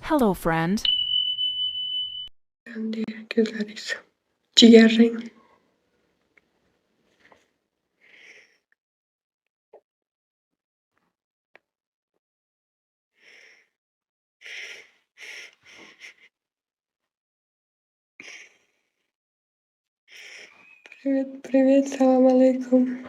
Hello, friend. Kendi gözleriyiz. Ciğerring. Привет, салам алейкум.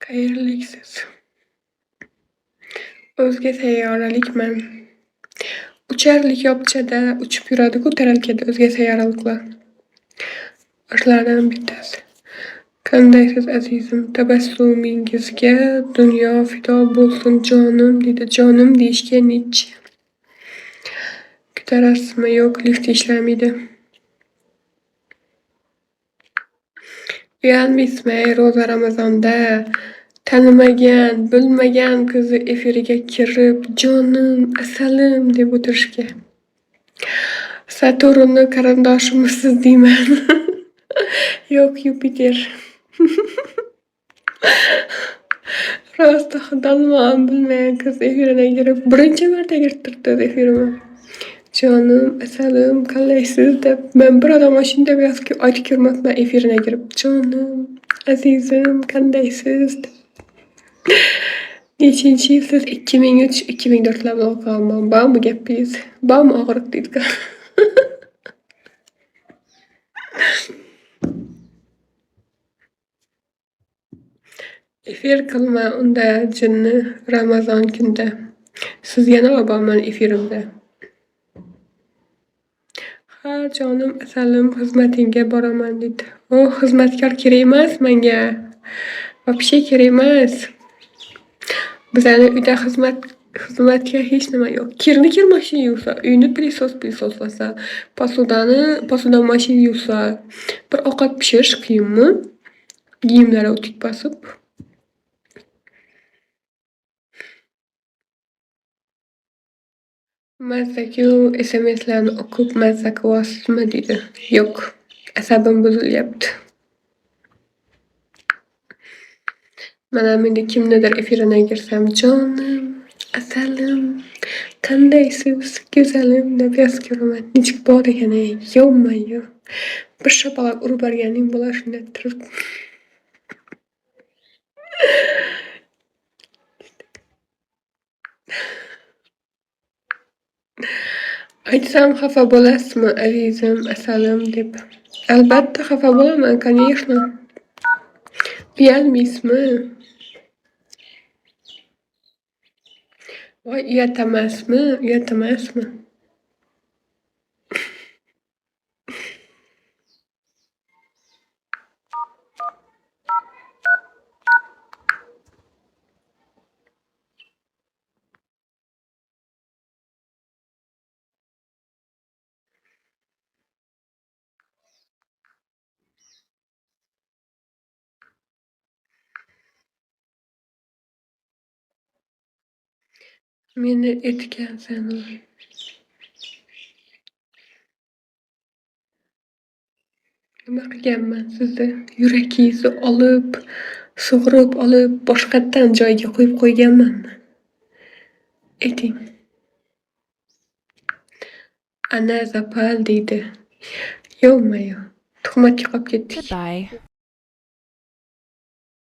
Qayerliksiz? O'zga sayyoralikman. Ucharlik yopchada uchib yuradi-ku taralkada o'zga sayyoraliklar. Shulardan bittasi. Qandaysiz azizim, tabassumingizga dunyo fido bo'lsin jonim deydi. Jonim deyishga Nietzsche. Ko'tarasizmi? Yo'q, lift ishlamaydi. Uyalmaysizmi ro'za Ramazonda tanimagan, bilmagan qizi efiriga kirib, jonim, asalim deb o'tirishga. Saturnni qarindoshimisiz deyman. Yo'q, Yupiter. Rosti xudonim bilmagan qiz efiriga kirib, birinchi marta kirib efirimga. Jonim, asalim, qalaysiz deb. Men bir odam shunday aytib ko'rmabman efiriga kirib. Jonim, azizim, qandaysiz deb. Nechinchi yilsiz? 2003, 2004'larda o'qiganman. Bormi gapingiz? Bormi og'riq deydi. Efir qilma unda jinni Ramazon kunida. Sizga nima borman efirimda? Ha jonim, asalim, xizmatingga boraman deydi. O xizmatkor kerak emas menga. Вообще kerak emas. Bizani uyda xizmatga hech nima yo'q. Kirni mashina yuvsa, uyni pilisoshlasa, posuda mashina yuvsa, bir ovqat pishirish qiyinmi? Kiyimlar o'tib bosib. Mazza-ku SMS'larni o'qib mazza qilyapsizmi deydi. Yo'q, asabim buzilyapti. Mana menda kimnidir efiriga kirsam, jonim, asalim, qandaysiz, go'zalim deb yozib ko'raman. Nechuk bor ekan-ey, yovma-yov. Bir shapaloq urib yuborganing bo'lar shunday turib. Aytsam xafa bo'lasizmi azizim, asalim deb. Albatta xafa bo'laman, конечно. Uyalmaysizmi? Voy uyatamasmi? Meni etgansan. Nima qilganman sizni? Yuragingizni olib, sug'urib olib, boshqatdan joyiga qo'yib qo'yganmanmi? Ayting. Ana zapal deydi. Ё-моё, tuhmatga qolib ketdik. Goodbye.